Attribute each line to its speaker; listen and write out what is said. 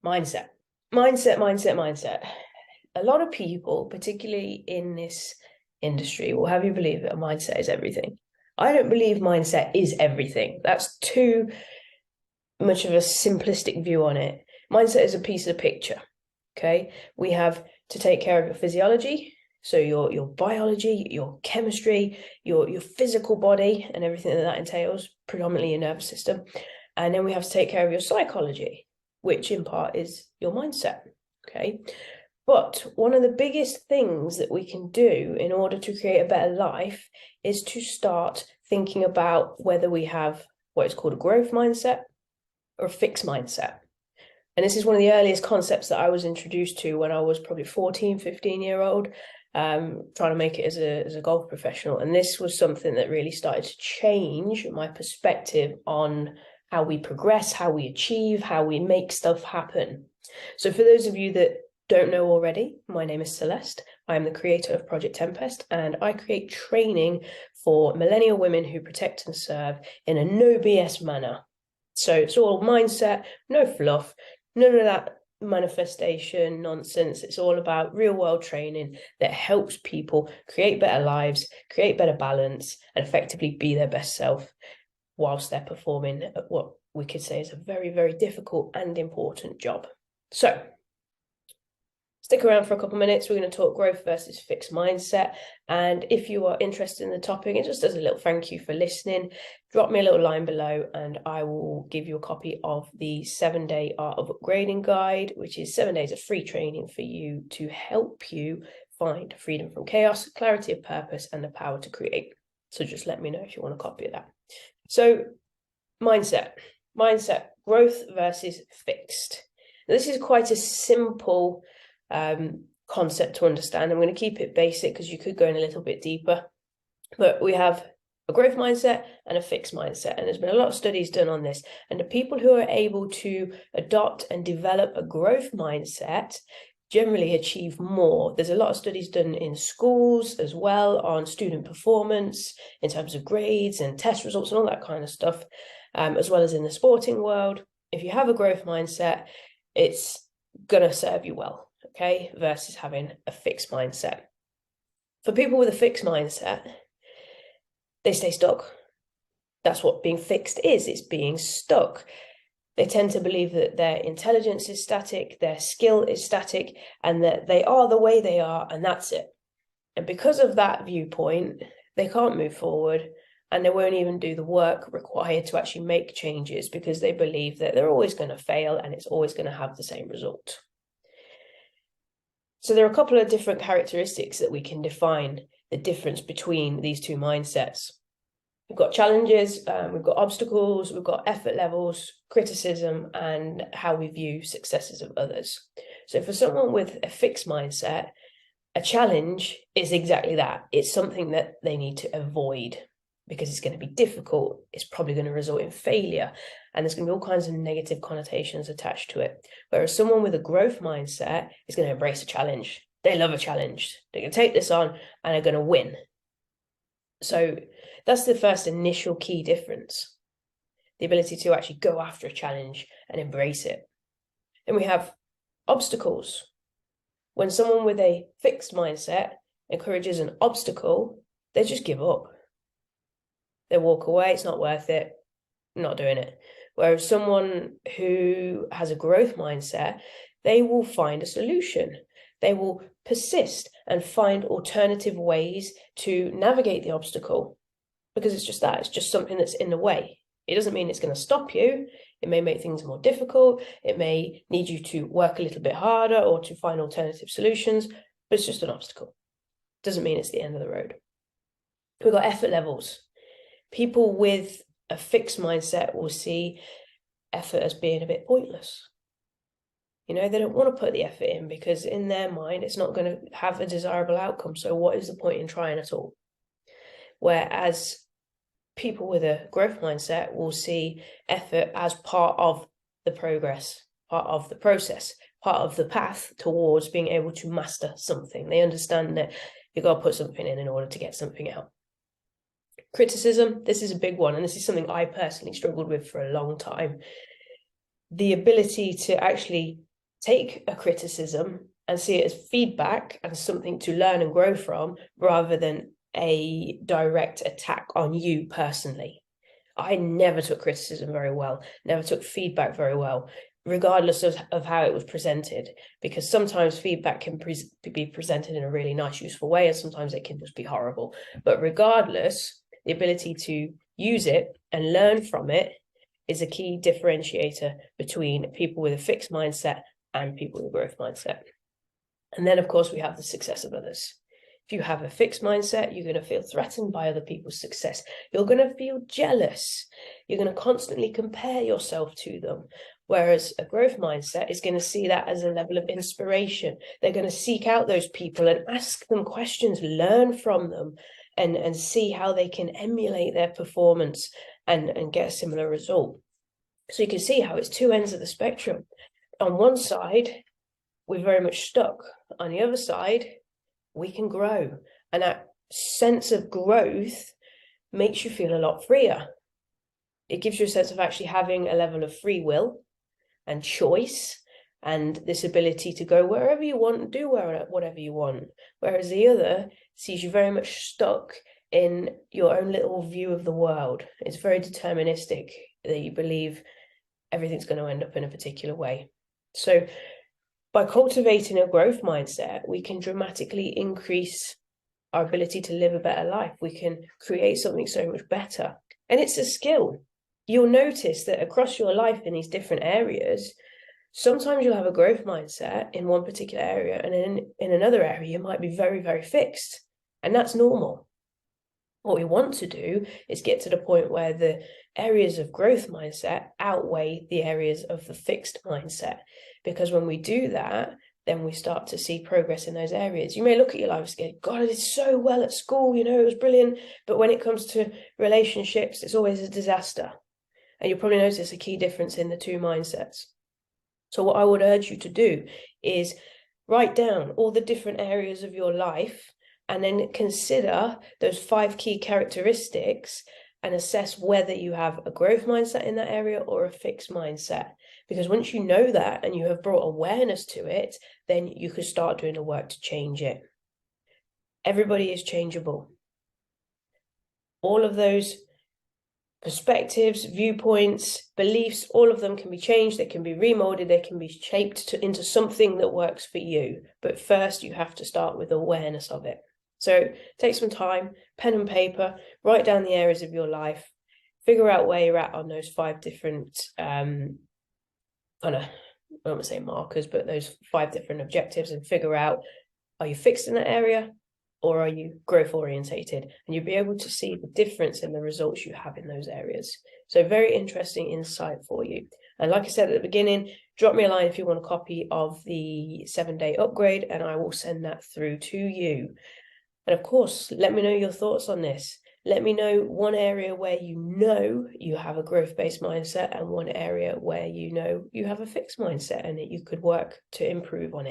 Speaker 1: Mindset. Mindset. A lot of people, particularly in this industry, will have you believe that a mindset is everything. I don't believe mindset is everything. That's too much of a simplistic view on it. Mindset is a piece of the picture. Okay. We have to take care of your physiology. So your biology, your chemistry, your physical body and everything that entails, predominantly your nervous system. And then we have to take care of your psychology, which in part is your mindset. Okay. But one of the biggest things that we can do in order to create a better life is to start thinking about whether we have what is called a growth mindset or a fixed mindset. And this is one of the earliest concepts that I was introduced to when I was probably 14, 15-year-old, trying to make it as a golf professional. And this was something that really started to change my perspective on how we progress, how we achieve, how we make stuff happen. So for those of you that don't know already, my name is Celeste. I am the creator of Project Tempest, and I create training for millennial women who protect and serve in a no BS manner. So it's all mindset, no fluff, none of that manifestation nonsense. It's all about real world training that helps people create better lives, create better balance, and effectively be their best self whilst they're performing at what we could say is a very, very difficult and important job. So stick around for a couple of minutes. We're going to talk growth versus fixed mindset. And if you are interested in the topic, and just as a little thank you for listening, drop me a little line below and I will give you a copy of the 7-day Art of Upgrading guide, which is 7 days of free training for you to help you find freedom from chaos, clarity of purpose, and the power to create. So just let me know if you want a copy of that. So mindset, growth versus fixed. Now, this is quite a simple concept to understand. I'm going to keep it basic because you could go in a little bit deeper, but we have a growth mindset and a fixed mindset, and there's been a lot of studies done on this, and the people who are able to adopt and develop a growth mindset generally achieve more. There's a lot of studies done in schools as well on student performance in terms of grades and test results and all that kind of stuff, as well as in the sporting world. If you have a growth mindset, it's going to serve you well. Okay, versus having a fixed mindset. For people with a fixed mindset, they stay stuck. That's what being fixed is. It's being stuck. They tend to believe that their intelligence is static, their skill is static, and that they are the way they are, and that's it. And because of that viewpoint, they can't move forward, and they won't even do the work required to actually make changes because they believe that they're always going to fail and it's always going to have the same result. So there are a couple of different characteristics that we can define the difference between these two mindsets. We've got challenges, we've got obstacles, we've got effort levels, criticism, and how we view successes of others. So for someone with a fixed mindset, a challenge is exactly that. It's something that they need to avoid because it's going to be difficult. It's probably going to result in failure, and there's going to be all kinds of negative connotations attached to it. Whereas someone with a growth mindset is going to embrace a challenge. They love a challenge. They're going to take this on and they're going to win. So that's the first initial key difference, the ability to actually go after a challenge and embrace it. And we have obstacles. When someone with a fixed mindset encourages an obstacle, they just give up. They walk away. It's not worth it. I'm not doing it. Whereas someone who has a growth mindset, they will find a solution. They will persist and find alternative ways to navigate the obstacle, because it's just that. It's just something that's in the way. It doesn't mean it's going to stop you. It may make things more difficult. It may need you to work a little bit harder or to find alternative solutions, but it's just an obstacle. Doesn't mean it's the end of the road. We've got effort levels. People with a fixed mindset will see effort as being a bit pointless. You know, they don't want to put the effort in because in their mind, it's not going to have a desirable outcome. So what is the point in trying at all? Whereas people with a growth mindset will see effort as part of the progress, part of the process, part of the path towards being able to master something. They understand that you've got to put something in order to get something out. Criticism, this is a big one, and this is something I personally struggled with for a long time. The ability to actually take a criticism and see it as feedback and something to learn and grow from, rather than a direct attack on you personally. I never took criticism very well, never took feedback very well, regardless of how it was presented, because sometimes feedback can be presented in a really nice, useful way, and sometimes it can just be horrible. But regardless, the ability to use it and learn from it is a key differentiator between people with a fixed mindset and people with a growth mindset. And then, of course, we have the success of others. If you have a fixed mindset, you're going to feel threatened by other people's success. You're going to feel jealous. You're going to constantly compare yourself to them. Whereas a growth mindset is going to see that as a level of inspiration. They're going to seek out those people and ask them questions, learn from them, and see how they can emulate their performance and get a similar result. So you can see how it's two ends of the spectrum. On one side, we're very much stuck. On the other side, we can grow. And that sense of growth makes you feel a lot freer. It gives you a sense of actually having a level of free will and choice, and this ability to go wherever you want and do whatever you want. Whereas the other sees you very much stuck in your own little view of the world. It's very deterministic, that you believe everything's going to end up in a particular way. So by cultivating a growth mindset, we can dramatically increase our ability to live a better life. We can create something so much better. And it's a skill. You'll notice that across your life in these different areas, sometimes you'll have a growth mindset in one particular area, and in another area, you might be very, very fixed. And that's normal. What we want to do is get to the point where the areas of growth mindset outweigh the areas of the fixed mindset. Because when we do that, then we start to see progress in those areas. You may look at your life and go, God, I did so well at school, it was brilliant. But when it comes to relationships, it's always a disaster. And you'll probably notice a key difference in the two mindsets. So what I would urge you to do is write down all the different areas of your life, and then consider those 5 key characteristics and assess whether you have a growth mindset in that area or a fixed mindset. Because once you know that and you have brought awareness to it, then you can start doing the work to change it. Everybody is changeable. All of those perspectives, viewpoints, beliefs, all of them can be changed, they can be remolded, they can be shaped into something that works for you. But first, you have to start with awareness of it. So take some time, pen and paper, write down the areas of your life, figure out where you're at on those 5 different I don't want to say markers, but those 5 different objectives, and figure out, are you fixed in that area or are you growth orientated? And you'll be able to see the difference in the results you have in those areas. So very interesting insight for you. And like I said at the beginning, drop me a line if you want a copy of the 7-day upgrade, and I will send that through to you. And of course, let me know your thoughts on this. Let me know one area where you have a growth-based mindset, and one area where you have a fixed mindset and that you could work to improve on it.